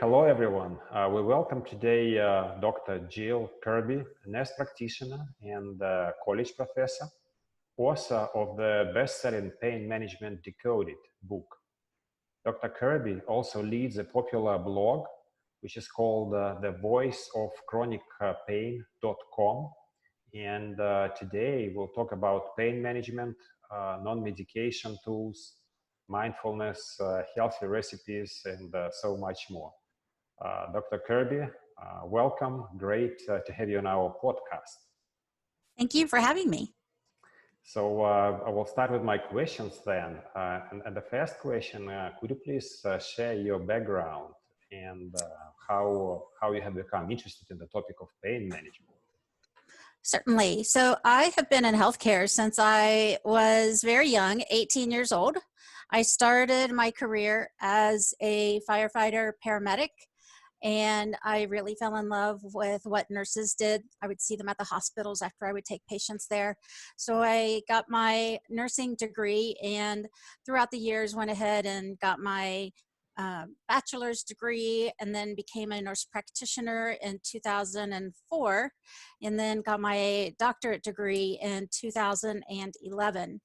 Hello, everyone. We welcome today Dr. Jill Kirby, a nurse practitioner and college professor, author of the best-selling Pain Management Decoded book. Dr. Kirby also leads a popular blog, which is called The Voice of Chronic Pain.com. And today we'll talk about pain management, non-medication tools, mindfulness, healthy recipes, and so much more. Dr. Kirby, welcome. Great to have you on our podcast. Thank you for having me. So I will start with my questions then. And the first question, could you please share your background and how you have become interested in the topic of pain management? Certainly. So I have been in healthcare since I was very young, 18 years old. I started my career as a firefighter paramedic, and I really fell in love with what nurses did. I would see them at the hospitals after I would take patients there. So I got my nursing degree, and throughout the years went ahead and got my bachelor's degree, and then became a nurse practitioner in 2004, and then got my doctorate degree in 2011.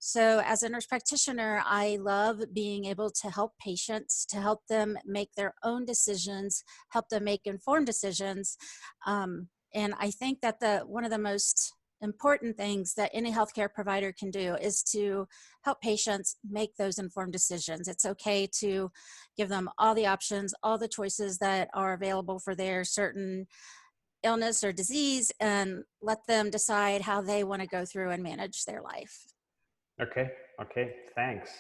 So as a nurse practitioner, I love being able to help patients, to help them make their own decisions, help them make informed decisions. And I think that one of the most important things that any healthcare provider can do is to help patients make those informed decisions. It's okay to give them all the options, all the choices that are available for their certain illness or disease, and let them decide how they want to go through and manage their life. Okay, thanks.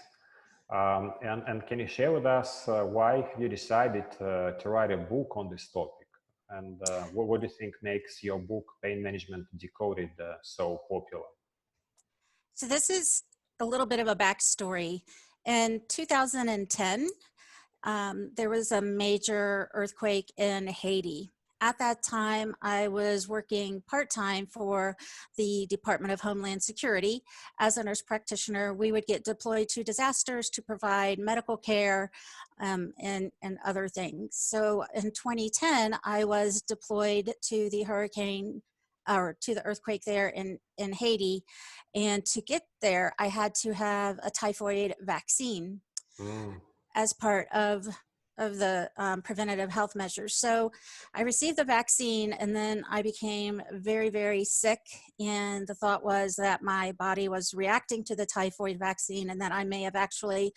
And can you share with us why you decided to write a book on this topic? And what do you think makes your book, Pain Management Decoded, so popular? So this is a little bit of a backstory. In 2010, there was a major earthquake in Haiti. At that time, I was working part-time for the Department of Homeland Security. As a nurse practitioner, we would get deployed to disasters to provide medical care and other things. So in 2010, I was deployed to the earthquake there in Haiti. And to get there, I had to have a typhoid vaccine as part of the preventative health measures. So I received the vaccine, and then I became very, very sick. And the thought was that my body was reacting to the typhoid vaccine, and that I may have actually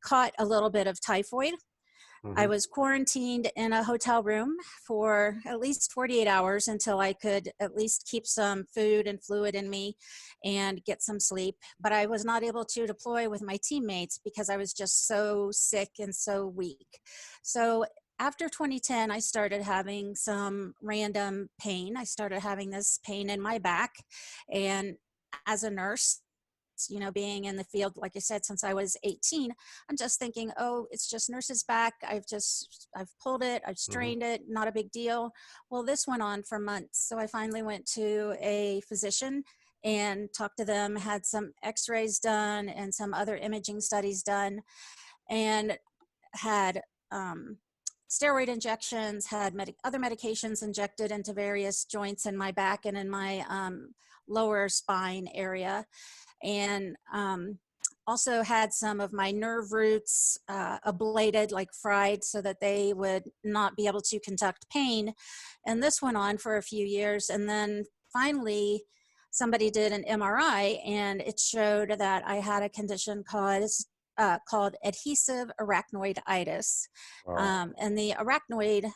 caught a little bit of typhoid. I was quarantined in a hotel room for at least 48 hours until I could at least keep some food and fluid in me and get some sleep. But I was not able to deploy with my teammates because I was just so sick and so weak. So after 2010, I started having some random pain. I started having this pain in my back. And as a nurse, being in the field, like I said, since I was 18, I'm just thinking, oh, it's just nurse's back. I've pulled it, I've strained it, not a big deal. Well, this went on for months. So I finally went to a physician and talked to them, had some x-rays done and some other imaging studies done, and had steroid injections, had other medications injected into various joints in my back and in my lower spine area. And also had some of my nerve roots ablated, like fried, so that they would not be able to conduct pain. And this went on for a few years. And then finally, somebody did an MRI, and it showed that I had a condition called adhesive arachnoiditis. Wow. And the arachnoid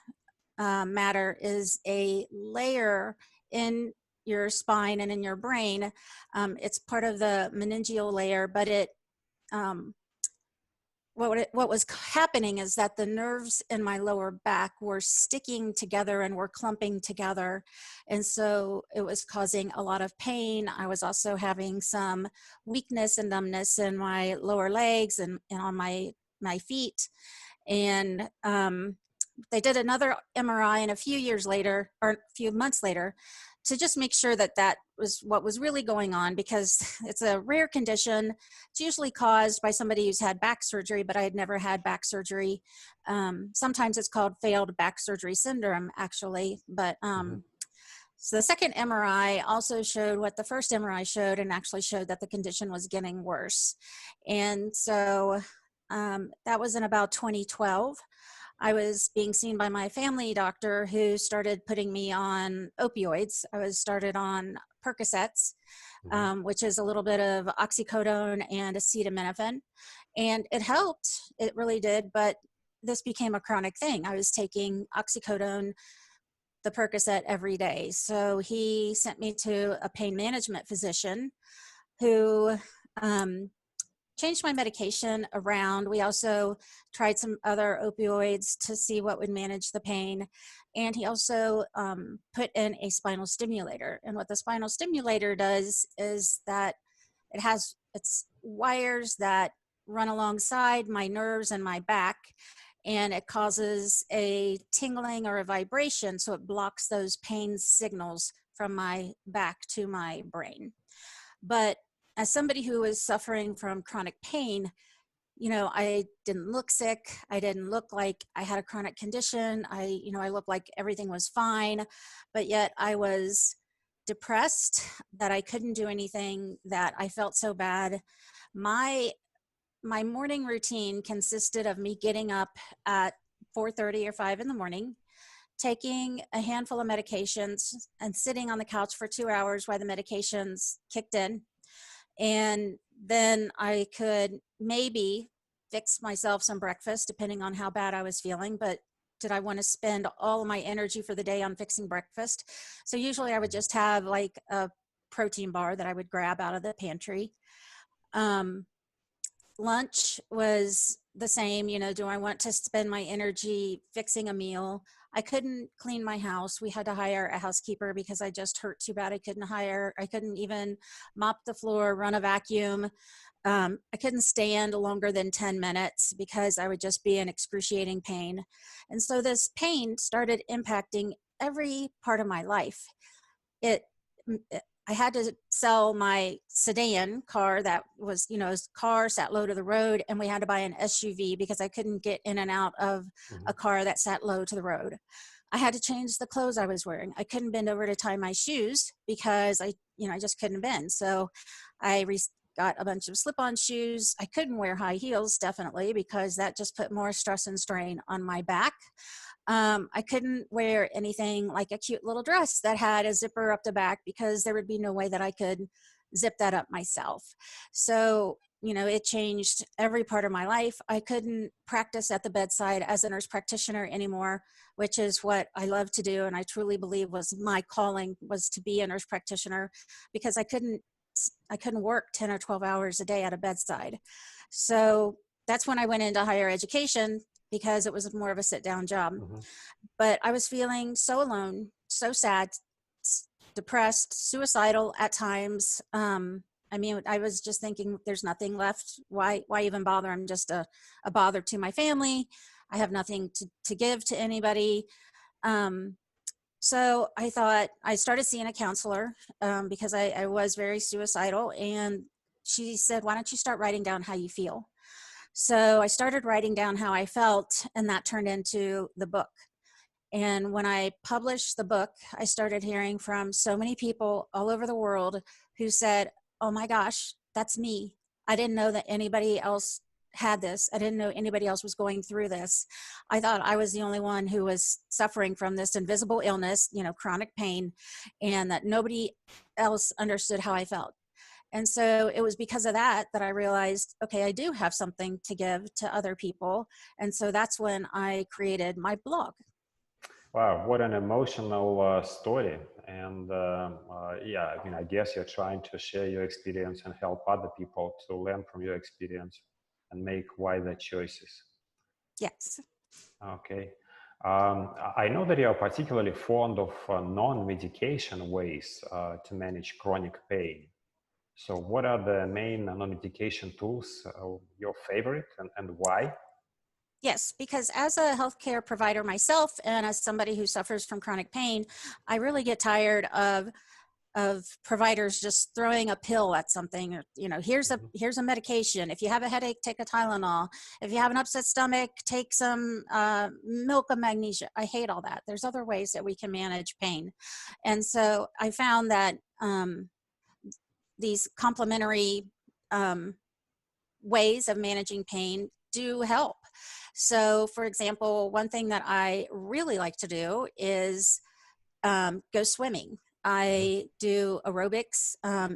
matter is a layer in your spine and in your brain. It's part of the meningeal layer, but what was happening is that the nerves in my lower back were sticking together and were clumping together. And so it was causing a lot of pain. I was also having some weakness and numbness in my lower legs and on my feet. And they did another MRI, and a few months later, to just make sure that that was what was really going on, because it's a rare condition. It's usually caused by somebody who's had back surgery, but I had never had back surgery. Sometimes it's called failed back surgery syndrome, actually. But so the second MRI also showed what the first MRI showed, and actually showed that the condition was getting worse. And so that was in about 2012. I was being seen by my family doctor, who started putting me on opioids. I was started on Percocets, which is a little bit of oxycodone and acetaminophen. And it helped, it really did, but this became a chronic thing. I was taking oxycodone, the Percocet, every day. So he sent me to a pain management physician who changed my medication around. We also tried some other opioids to see what would manage the pain. And he also put in a spinal stimulator. And what the spinal stimulator does is that it's wires that run alongside my nerves and my back, and it causes a tingling or a vibration. So it blocks those pain signals from my back to my brain. But as somebody who is suffering from chronic pain, I didn't look sick. I didn't look like I had a chronic condition. I looked like everything was fine, but yet I was depressed, that I couldn't do anything, that I felt so bad. My morning routine consisted of me getting up at 4:30 or 5 in the morning, taking a handful of medications and sitting on the couch for 2 hours while the medications kicked in. And then I could maybe fix myself some breakfast, depending on how bad I was feeling. But did I want to spend all of my energy for the day on fixing breakfast? So usually I would just have like a protein bar that I would grab out of the pantry. Lunch was the same. Do I want to spend my energy fixing a meal? I couldn't clean my house. We had to hire a housekeeper because I just hurt too bad. I couldn't even mop the floor, run a vacuum. I couldn't stand longer than 10 minutes because I would just be in excruciating pain. And so this pain started impacting every part of my life. I had to sell my sedan car that was, car sat low to the road, and we had to buy an SUV because I couldn't get in and out of a car that sat low to the road. I had to change the clothes I was wearing. I couldn't bend over to tie my shoes because I just couldn't bend. So I got a bunch of slip-on shoes. I couldn't wear high heels, definitely, because that just put more stress and strain on my back. I couldn't wear anything like a cute little dress that had a zipper up the back because there would be no way that I could zip that up myself. So, it changed every part of my life. I couldn't practice at the bedside as a nurse practitioner anymore, which is what I love to do. And I truly believe was my calling, was to be a nurse practitioner, because I couldn't work 10 or 12 hours a day at a bedside. So that's when I went into higher education, because it was more of a sit-down job. But I was feeling so alone, so sad, depressed, suicidal at times. I was just thinking, there's nothing left. Why even bother? I'm just a bother to my family. I have nothing to give to anybody. So I thought, I started seeing a counselor because I was very suicidal. And she said, why don't you start writing down how you feel? So I started writing down how I felt, and that turned into the book. And when I published the book, I started hearing from so many people all over the world who said, oh my gosh, that's me. I didn't know that anybody else had this. I didn't know anybody else was going through this. I thought I was the only one who was suffering from this invisible illness, chronic pain, and that nobody else understood how I felt. And so it was because of that I realized, okay, I do have something to give to other people. And so that's when I created my blog. Wow, what an emotional story. And I guess you're trying to share your experience and help other people to learn from your experience and make wiser choices. Yes. Okay. I know that you're particularly fond of non-medication ways to manage chronic pain. So what are the main non-medication tools, your favorite, and why? Yes, because as a healthcare provider myself and as somebody who suffers from chronic pain, I really get tired of providers just throwing a pill at something. Or, here's a medication. If you have a headache, take a Tylenol. If you have an upset stomach, take some milk of magnesia. I hate all that. There's other ways that we can manage pain. And so I found that these complementary ways of managing pain do help. So, for example, one thing that I really like to do is go swimming. I do aerobics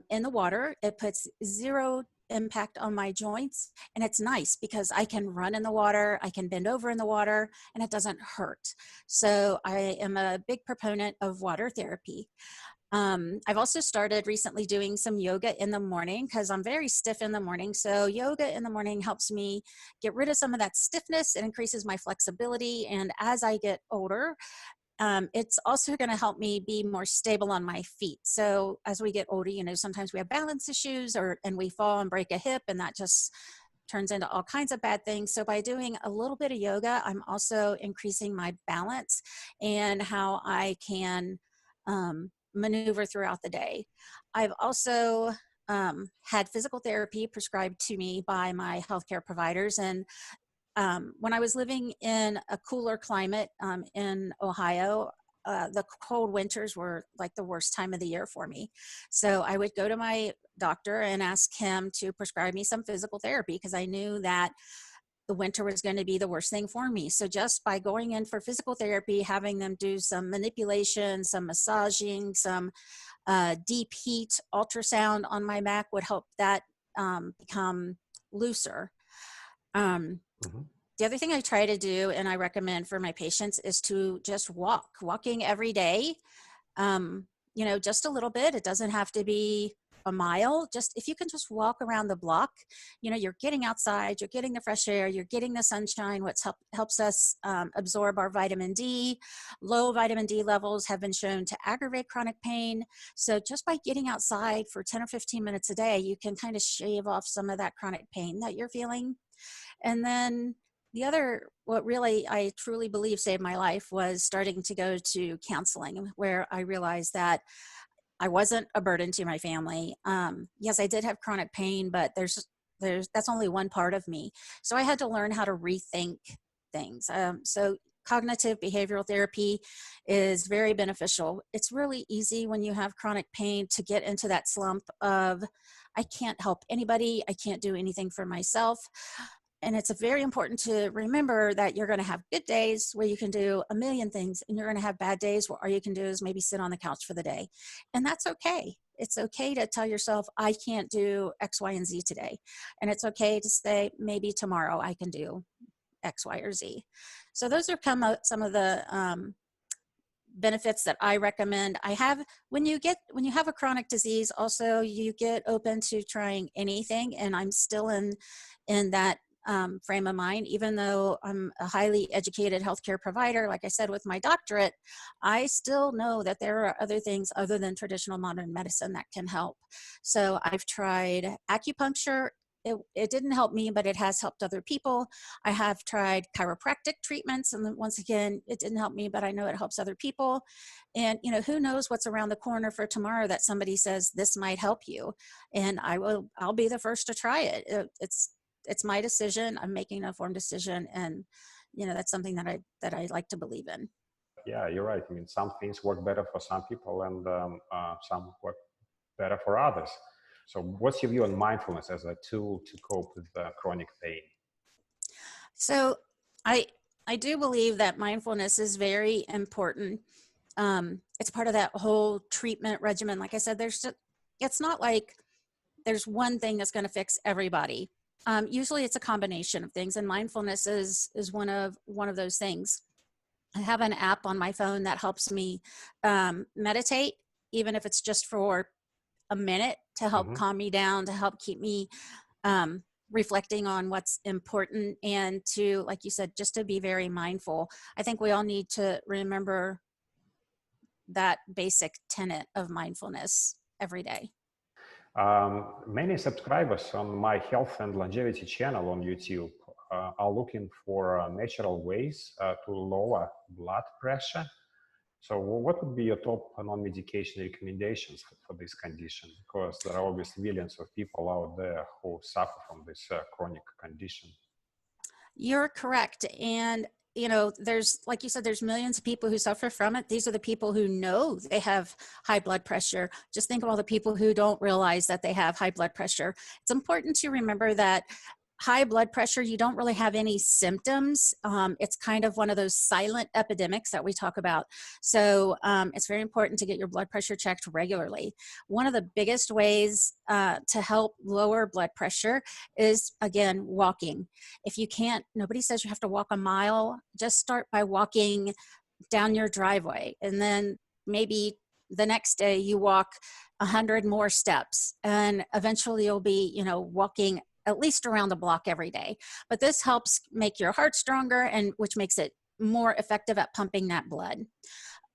in the water. It puts zero impact on my joints, and it's nice because I can run in the water, I can bend over in the water, and it doesn't hurt. So I am a big proponent of water therapy. I've also started recently doing some yoga in the morning because I'm very stiff in the morning. So yoga in the morning helps me get rid of some of that stiffness. It increases my flexibility. And as I get older, it's also going to help me be more stable on my feet. So as we get older, sometimes we have balance issues and we fall and break a hip, and that just turns into all kinds of bad things. So by doing a little bit of yoga, I'm also increasing my balance and how I can maneuver throughout the day. I've also had physical therapy prescribed to me by my healthcare providers. And when I was living in a cooler climate in Ohio, the cold winters were like the worst time of the year for me. So I would go to my doctor and ask him to prescribe me some physical therapy because I knew that the winter was going to be the worst thing for me. So just by going in for physical therapy, having them do some manipulation, some massaging, some deep heat ultrasound on my back would help that become looser. The other thing I try to do, and I recommend for my patients, is to just walking every day, just a little bit. It doesn't have to be a mile. Just if you can just walk around the block, you're getting outside, you're getting the fresh air, you're getting the sunshine, which helps us absorb our vitamin D. Low vitamin D levels have been shown to aggravate chronic pain. So just by getting outside for 10 or 15 minutes a day, you can kind of shave off some of that chronic pain that you're feeling. And then the other, what really I truly believe saved my life, was starting to go to counseling, where I realized that I wasn't a burden to my family. Yes, I did have chronic pain, but that's only one part of me. So I had to learn how to rethink things. So cognitive behavioral therapy is very beneficial. It's really easy when you have chronic pain to get into that slump of, I can't help anybody, I can't do anything for myself. And it's very important to remember that you're going to have good days where you can do a million things, and you're going to have bad days where all you can do is maybe sit on the couch for the day. And that's okay. It's okay to tell yourself, I can't do X, Y, and Z today. And it's okay to say, maybe tomorrow I can do X, Y, or Z. So those are some of the benefits that I recommend. When you have a chronic disease, also you get open to trying anything. And I'm still in that frame of mind. Even though I'm a highly educated healthcare provider, like I said, with my doctorate, I still know that there are other things other than traditional modern medicine that can help. So I've tried acupuncture. It didn't help me, but it has helped other people. I have tried chiropractic treatments, and once again, it didn't help me, but I know it helps other people. And who knows what's around the corner for tomorrow that somebody says this might help you, and I'll be the first to try it. It's my decision. I'm making an informed decision, and that's something that I like to believe in. Yeah, you're right. I mean, some things work better for some people, and some work better for others. So what's your view on mindfulness as a tool to cope with chronic pain? So I do believe that mindfulness is very important. It's part of that whole treatment regimen. Like I said, it's not like there's one thing that's going to fix everybody. Usually it's a combination of things, and mindfulness is one of those things. I have an app on my phone that helps me meditate, even if it's just for a minute, to help calm me down, to help keep me reflecting on what's important, and to, like you said, just to be very mindful. I think we all need to remember that basic tenet of mindfulness every day. Many subscribers on my health and longevity channel on YouTube are looking for natural ways to lower blood pressure. So what would be your top non-medication recommendations for this condition? Because there are obviously millions of people out there who suffer from this chronic condition. You're correct. And, you know, there's, like you said, there's millions of people who suffer from it. These are the people who know they have high blood pressure. Just think of all the people who don't realize that they have high blood pressure. It's important to remember that high blood pressure, you don't really have any symptoms. It's kind of one of those silent epidemics that we talk about. So it's very important to get your blood pressure checked regularly. One of the biggest ways to help lower blood pressure is, again, walking. If you can't, nobody says you have to walk a mile. Just start by walking down your driveway, and then maybe the next day you walk 100 more steps, and eventually you'll be, you know, walking at least around the block every day. But this helps make your heart stronger, and which makes it more effective at pumping that blood.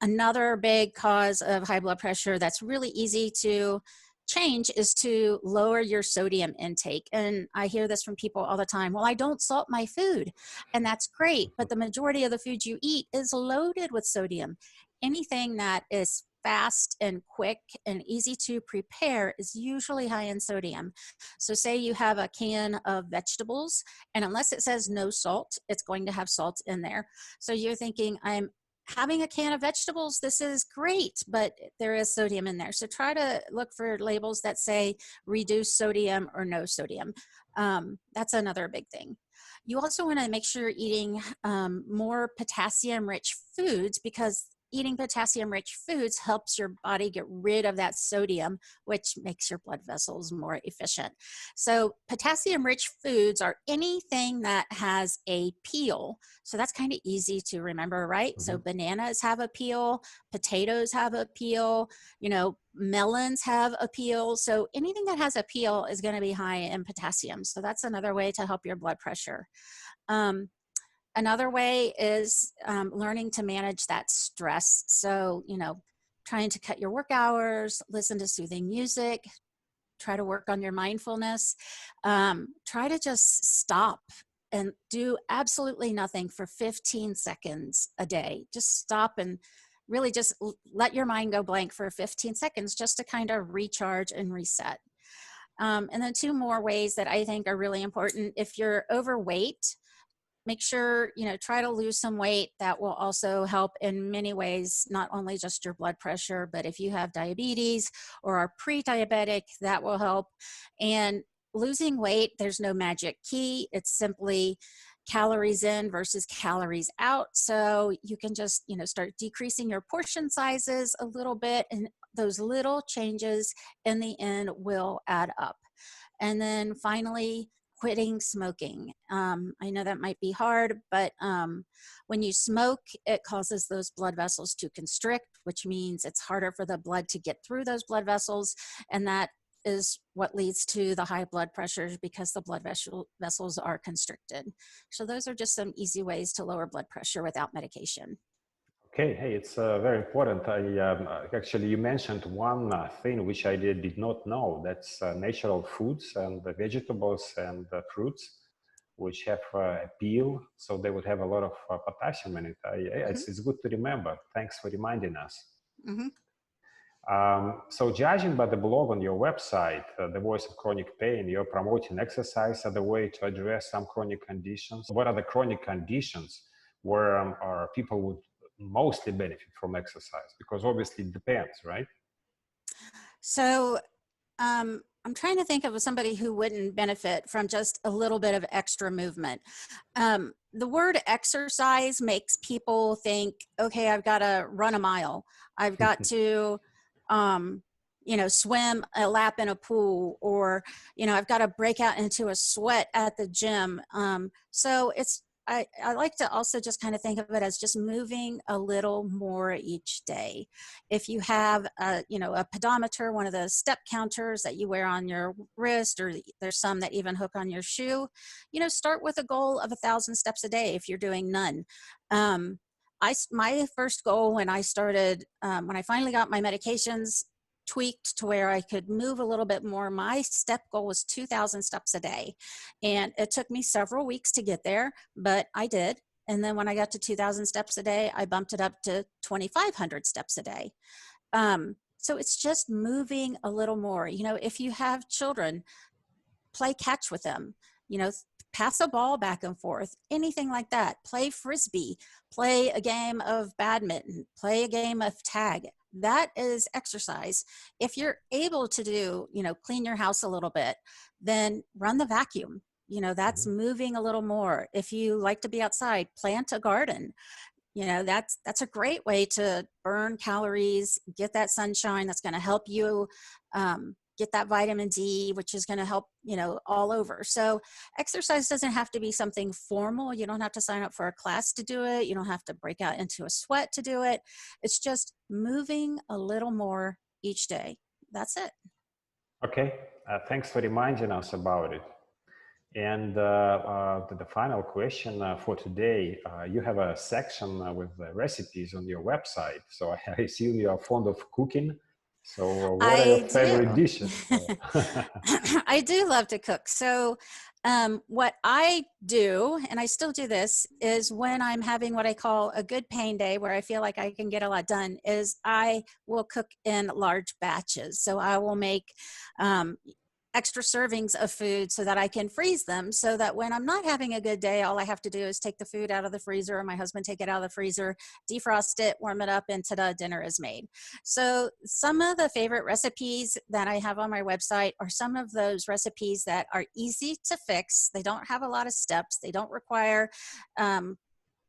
Another big cause of high blood pressure that's really easy to change is to lower your sodium intake. And I hear this from people all the time. Well, I don't salt my food. And that's great, but the majority of the food you eat is loaded with sodium. Anything that is fast and quick and easy to prepare is usually high in sodium. So say you have a can of vegetables, and unless it says no salt, it's going to have salt in there. So you're thinking, I'm having a can of vegetables, this is great, but there is sodium in there. So try to look for labels that say reduced sodium or no sodium. That's another big thing. You also want to make sure you're eating more potassium-rich foods, because eating potassium-rich foods helps your body get rid of that sodium, which makes your blood vessels more efficient. So potassium-rich foods are anything that has a peel. So that's kind of easy to remember, right? Mm-hmm. So bananas have a peel, potatoes have a peel, you know, melons have a peel. So anything that has a peel is going to be high in potassium. So that's another way to help your blood pressure. Another way is learning to manage that stress. So, you know, trying to cut your work hours, listen to soothing music, try to work on your mindfulness, try to just stop and do absolutely nothing for 15 seconds a day. Just stop and really just let your mind go blank for 15 seconds just to kind of recharge and reset. And then two more ways that I think are really important. If you're overweight, make sure, you know, try to lose some weight. That will also help in many ways, not only just your blood pressure, but if you have diabetes or are pre-diabetic, that will help. And losing weight, there's no magic key. It's simply calories in versus calories out. So you can just, you know, start decreasing your portion sizes a little bit, and those little changes in the end will add up. And then finally, quitting smoking. I know that might be hard, but when you smoke, it causes those blood vessels to constrict, which means it's harder for the blood to get through those blood vessels. And that is what leads to the high blood pressures, because the blood vessels are constricted. So those are just some easy ways to lower blood pressure without medication. Okay, hey, it's very important. Actually, you mentioned one thing which I did not know. That's natural foods and the vegetables and fruits, which have a peel, so they would have a lot of potassium in it. It's good to remember. Thanks for reminding us. Mm-hmm. So judging by the blog on your website, The Voice of Chronic Pain, you're promoting exercise as a way to address some chronic conditions. What are the chronic conditions where our people would mostly benefit from exercise? Because obviously it depends, right? So I'm trying to think of somebody who wouldn't benefit from just a little bit of extra movement. The word exercise makes people think, okay, I've got to run a mile. I've got to, you know, swim a lap in a pool, or, you know, I've got to break out into a sweat at the gym. So I like to also just kind of think of it as just moving a little more each day. If you have you know, a pedometer, one of the step counters that you wear on your wrist, or there's some that even hook on your shoe, you know, start with a goal of 1,000 steps a day if you're doing none. My first goal when I started, when I finally got my medications tweaked to where I could move a little bit more. My step goal was 2,000 steps a day. And it took me several weeks to get there, but I did. And then when I got to 2,000 steps a day, I bumped it up to 2,500 steps a day. So it's just moving a little more. You know, if you have children, play catch with them, you know, pass a ball back and forth, anything like that. Play frisbee, play a game of badminton, play a game of tag. That is exercise. If you're able to do, you know, clean your house a little bit, then run the vacuum. You know, that's moving a little more. If you like to be outside, plant a garden. You know, that's a great way to burn calories, get that sunshine. That's going to help you get that vitamin D, which is going to help, you know, all over. So exercise doesn't have to be something formal. You don't have to sign up for a class to do it. You don't have to break out into a sweat to do it. It's just moving a little more each day. That's it. Okay. Thanks for reminding us about it. And the final question for today, you have a section with recipes on your website. So I assume you are fond of cooking. So what are your favorite dishes? I do love to cook. So what I do, and I still do this, is when I'm having what I call a good pain day where I feel like I can get a lot done, is I will cook in large batches. So I will make extra servings of food so that I can freeze them, so that when I'm not having a good day, all I have to do is take the food out of the freezer, or my husband take it out of the freezer, defrost it, warm it up, and ta-da, dinner is made. So some of the favorite recipes that I have on my website are some of those recipes that are easy to fix. They don't have a lot of steps. They don't require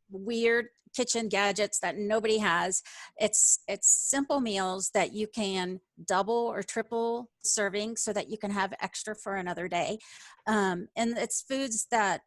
weird kitchen gadgets that nobody has. It's simple meals that you can double or triple serving so that you can have extra for another day. And it's foods that,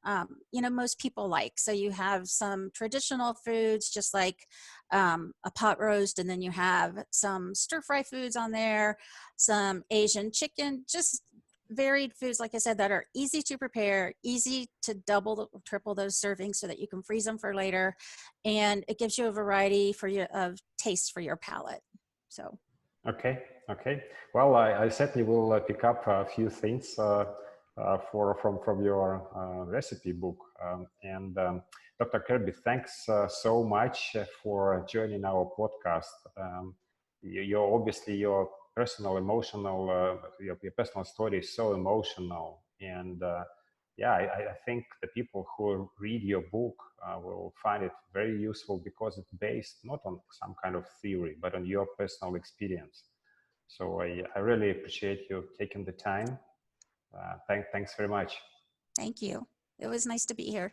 you know, most people like. So you have some traditional foods, just like a pot roast, and then you have some stir fry foods on there, some Asian chicken, just varied foods, like I said, that are easy to prepare, easy to double or triple those servings so that you can freeze them for later. And it gives you a variety for your of tastes for your palate. So. Okay. Well, I certainly will pick up a few things from your recipe book. Dr. Kirby, thanks so much for joining our podcast. You're obviously your personal emotional your personal story is so emotional, and I think the people who read your book will find it very useful, because it's based not on some kind of theory but on your personal experience. So I really appreciate you taking the time. Thanks very much. Thank you. It was nice to be here.